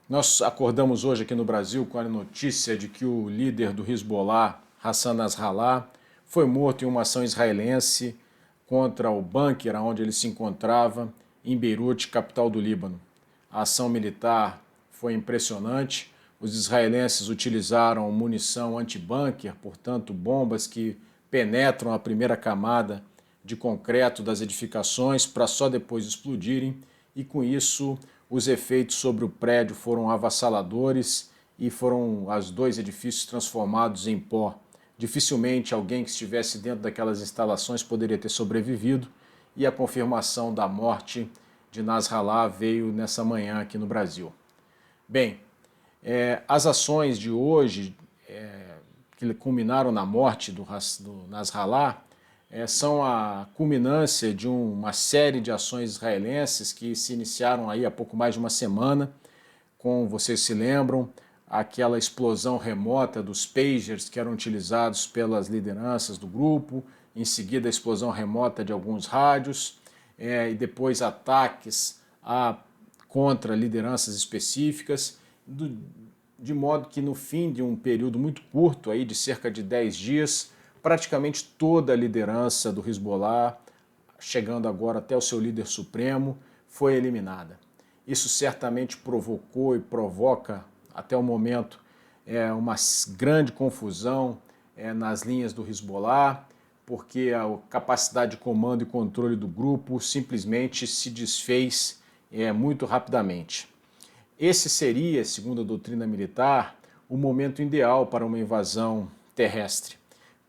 Nós acordamos hoje aqui no Brasil com a notícia de que o líder do Hezbollah, Hassan Nasrallah, foi morto em uma ação israelense contra o bunker onde ele se encontrava, em Beirute, capital do Líbano. A ação militar foi impressionante. Os israelenses utilizaram munição anti-bunker, portanto, bombas que penetram a primeira camada de concreto das edificações para só depois explodirem, e com isso os efeitos sobre o prédio foram avassaladores e foram os dois edifícios transformados em pó. Dificilmente alguém que estivesse dentro daquelas instalações poderia ter sobrevivido, e a confirmação da morte de Nasrallah veio nessa manhã aqui no Brasil. Bem, as ações de hoje, que culminaram na morte do Nasrallah, são a culminância de uma série de ações israelenses que se iniciaram aí há pouco mais de uma semana, com, vocês se lembram, aquela explosão remota dos pagers que eram utilizados pelas lideranças do grupo, em seguida a explosão remota de alguns rádios, e depois ataques contra lideranças específicas, de modo que no fim de um período muito curto, aí, de cerca de 10 dias, praticamente toda a liderança do Hezbollah, chegando agora até o seu líder supremo, foi eliminada. Isso certamente provocou e provoca, até o momento, uma grande confusão nas linhas do Hezbollah, porque a capacidade de comando e controle do grupo simplesmente se desfez muito rapidamente. Esse seria, segundo a doutrina militar, o momento ideal para uma invasão terrestre,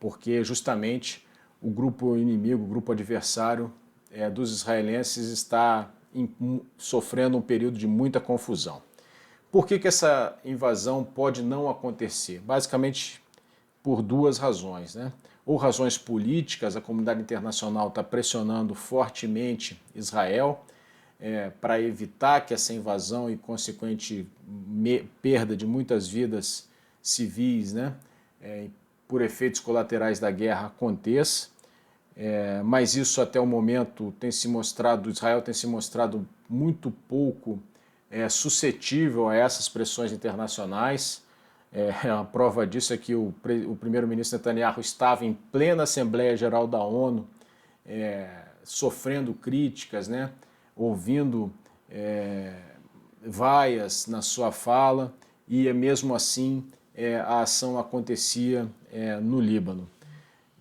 porque justamente o grupo inimigo, o grupo adversário dos israelenses está sofrendo um período de muita confusão. Por que essa invasão pode não acontecer? Basicamente por duas razões, né? Ou razões políticas, a comunidade internacional está pressionando fortemente Israel para evitar que essa invasão e consequente perda de muitas vidas civis, né, por efeitos colaterais da guerra aconteça, mas isso até o momento tem se mostrado, Israel tem se mostrado muito pouco suscetível a essas pressões internacionais. A prova disso é que o primeiro-ministro Netanyahu estava em plena Assembleia Geral da ONU, sofrendo críticas, né, ouvindo vaias na sua fala, e mesmo assim a ação acontecia no Líbano.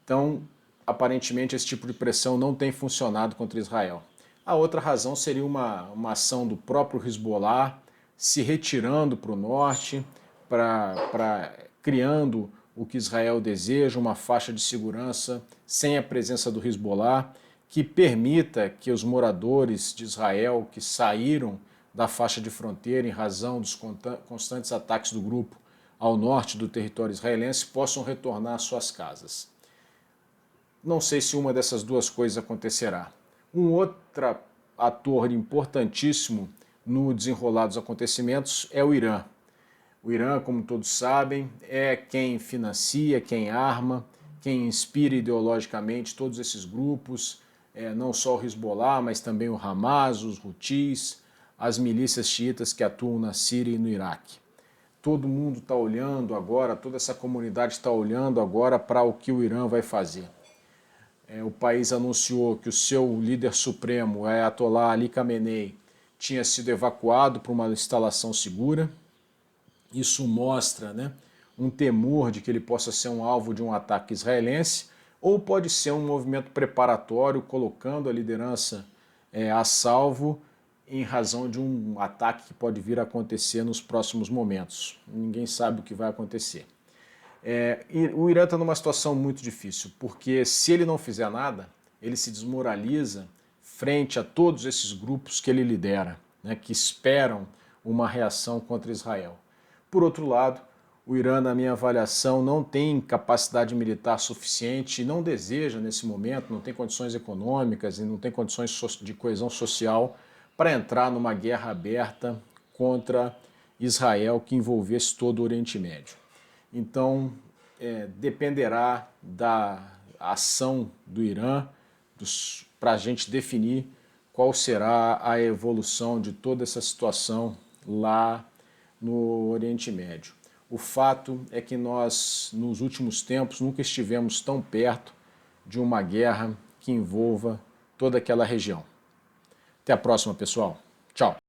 Então, aparentemente, esse tipo de pressão não tem funcionado contra Israel. A outra razão seria uma ação do próprio Hezbollah se retirando para o norte, criando o que Israel deseja, uma faixa de segurança sem a presença do Hezbollah, que permita que os moradores de Israel que saíram da faixa de fronteira em razão dos constantes ataques do grupo ao norte do território israelense possam retornar às suas casas. Não sei se uma dessas duas coisas acontecerá. Um outro ator importantíssimo no desenrolar dos acontecimentos é o Irã. O Irã, como todos sabem, é quem financia, quem arma, quem inspira ideologicamente todos esses grupos, não só o Hezbollah, mas também o Hamas, os Houthis, as milícias xiitas que atuam na Síria e no Iraque. Todo mundo está olhando agora, toda essa comunidade está olhando agora para o que o Irã vai fazer. O país anunciou que o seu líder supremo, Ayatollah Ali Khamenei, tinha sido evacuado para uma instalação segura. Isso mostra, né, um temor de que ele possa ser um alvo de um ataque israelense, ou pode ser um movimento preparatório colocando a liderança a salvo em razão de um ataque que pode vir a acontecer nos próximos momentos. Ninguém sabe o que vai acontecer. E o Irã está numa situação muito difícil, porque se ele não fizer nada, ele se desmoraliza frente a todos esses grupos que ele lidera, né, que esperam uma reação contra Israel. Por outro lado, o Irã, na minha avaliação, não tem capacidade militar suficiente, não deseja nesse momento, não tem condições econômicas e não tem condições de coesão social para entrar numa guerra aberta contra Israel que envolvesse todo o Oriente Médio. Então, dependerá da ação do Irã para a gente definir qual será a evolução de toda essa situação lá no Oriente Médio. O fato é que nós, nos últimos tempos, nunca estivemos tão perto de uma guerra que envolva toda aquela região. Até a próxima, pessoal. Tchau.